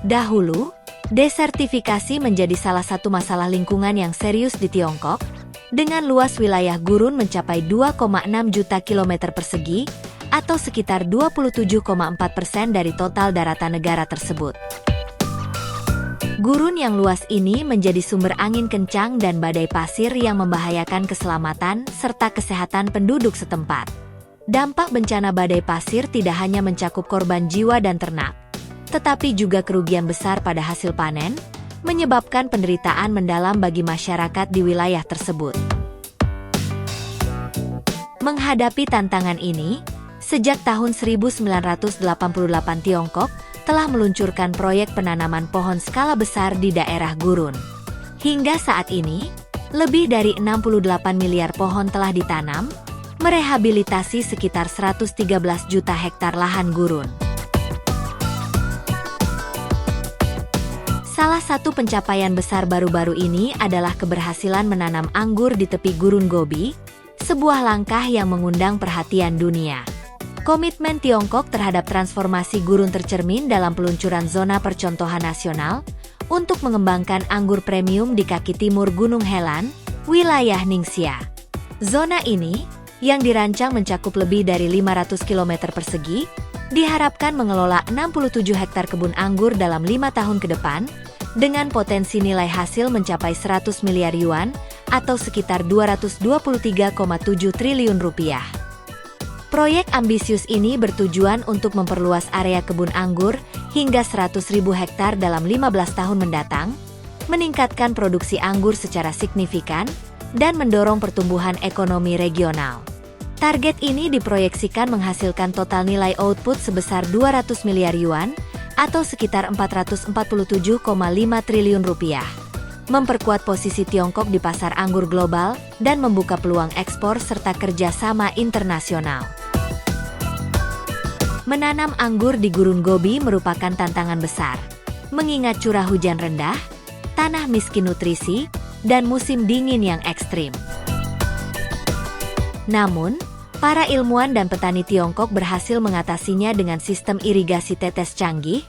Dahulu, desertifikasi menjadi salah satu masalah lingkungan yang serius di Tiongkok, dengan luas wilayah gurun mencapai 2,6 juta kilometer persegi, atau sekitar 27,4% dari total daratan negara tersebut. Gurun yang luas ini menjadi sumber angin kencang dan badai pasir yang membahayakan keselamatan serta kesehatan penduduk setempat. Dampak bencana badai pasir tidak hanya mencakup korban jiwa dan ternak, tetapi juga kerugian besar pada hasil panen, menyebabkan penderitaan mendalam bagi masyarakat di wilayah tersebut. Menghadapi tantangan ini, sejak tahun 1988 Tiongkok telah meluncurkan proyek penanaman pohon skala besar di daerah gurun. Hingga saat ini, lebih dari 68 miliar pohon telah ditanam, merehabilitasi sekitar 113 juta hektar lahan gurun. Salah satu pencapaian besar baru-baru ini adalah keberhasilan menanam anggur di tepi gurun Gobi, sebuah langkah yang mengundang perhatian dunia. Komitmen Tiongkok terhadap transformasi gurun tercermin dalam peluncuran zona percontohan nasional untuk mengembangkan anggur premium di kaki timur Gunung Helan, wilayah Ningxia. Zona ini, yang dirancang mencakup lebih dari 500 km persegi, diharapkan mengelola 67 hektar kebun anggur dalam 5 tahun ke depan, dengan potensi nilai hasil mencapai 100 miliar yuan, atau sekitar 223,7 triliun rupiah. Proyek ambisius ini bertujuan untuk memperluas area kebun anggur hingga 100.000 hektar dalam 15 tahun mendatang, meningkatkan produksi anggur secara signifikan, dan mendorong pertumbuhan ekonomi regional. Target ini diproyeksikan menghasilkan total nilai output sebesar 200 miliar yuan, atau sekitar 447,5 triliun rupiah. Memperkuat posisi Tiongkok di pasar anggur global, dan membuka peluang ekspor serta kerjasama internasional. Menanam anggur di Gurun Gobi merupakan tantangan besar, mengingat curah hujan rendah, tanah miskin nutrisi, dan musim dingin yang ekstrim. Namun, para ilmuwan dan petani Tiongkok berhasil mengatasinya dengan sistem irigasi tetes canggih,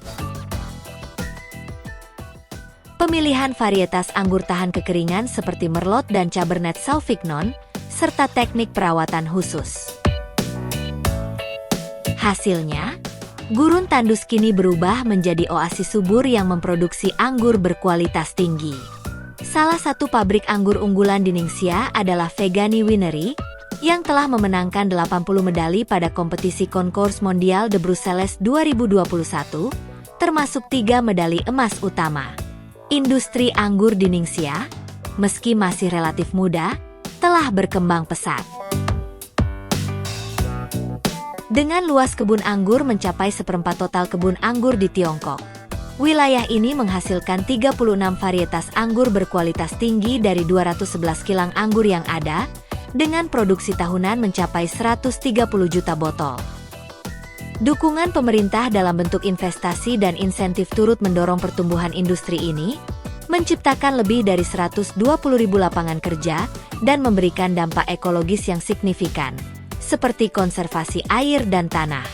pemilihan varietas anggur tahan kekeringan seperti Merlot dan Cabernet Sauvignon, serta teknik perawatan khusus. Hasilnya, gurun tandus kini berubah menjadi oasis subur yang memproduksi anggur berkualitas tinggi. Salah satu pabrik anggur unggulan di Ningxia adalah Vegani Winery, yang telah memenangkan 80 medali pada kompetisi Concours Mondial de Bruxelles 2021, termasuk 3 medali emas utama. Industri anggur di Ningxia, meski masih relatif muda, telah berkembang pesat. Dengan luas kebun anggur mencapai 1/4 total kebun anggur di Tiongkok, wilayah ini menghasilkan 36 varietas anggur berkualitas tinggi dari 211 kilang anggur yang ada, dengan produksi tahunan mencapai 130 juta botol. Dukungan pemerintah dalam bentuk investasi dan insentif turut mendorong pertumbuhan industri ini, menciptakan lebih dari 120.000 lapangan kerja, dan memberikan dampak ekologis yang signifikan, seperti konservasi air dan tanah.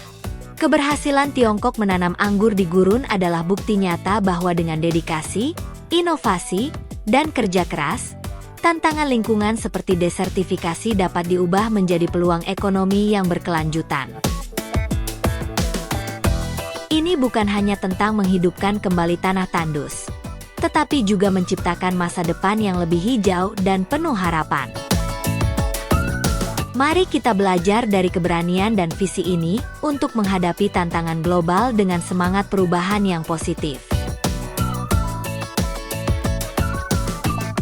Keberhasilan Tiongkok menanam anggur di gurun adalah bukti nyata bahwa dengan dedikasi, inovasi, dan kerja keras, tantangan lingkungan seperti desertifikasi dapat diubah menjadi peluang ekonomi yang berkelanjutan. Ini bukan hanya tentang menghidupkan kembali tanah tandus, tetapi juga menciptakan masa depan yang lebih hijau dan penuh harapan. Mari kita belajar dari keberanian dan visi ini untuk menghadapi tantangan global dengan semangat perubahan yang positif.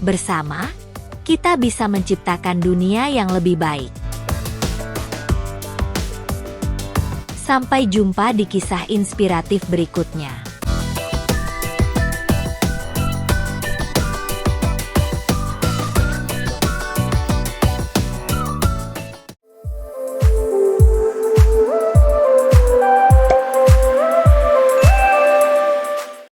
Bersama, kita bisa menciptakan dunia yang lebih baik. Sampai jumpa di kisah inspiratif berikutnya.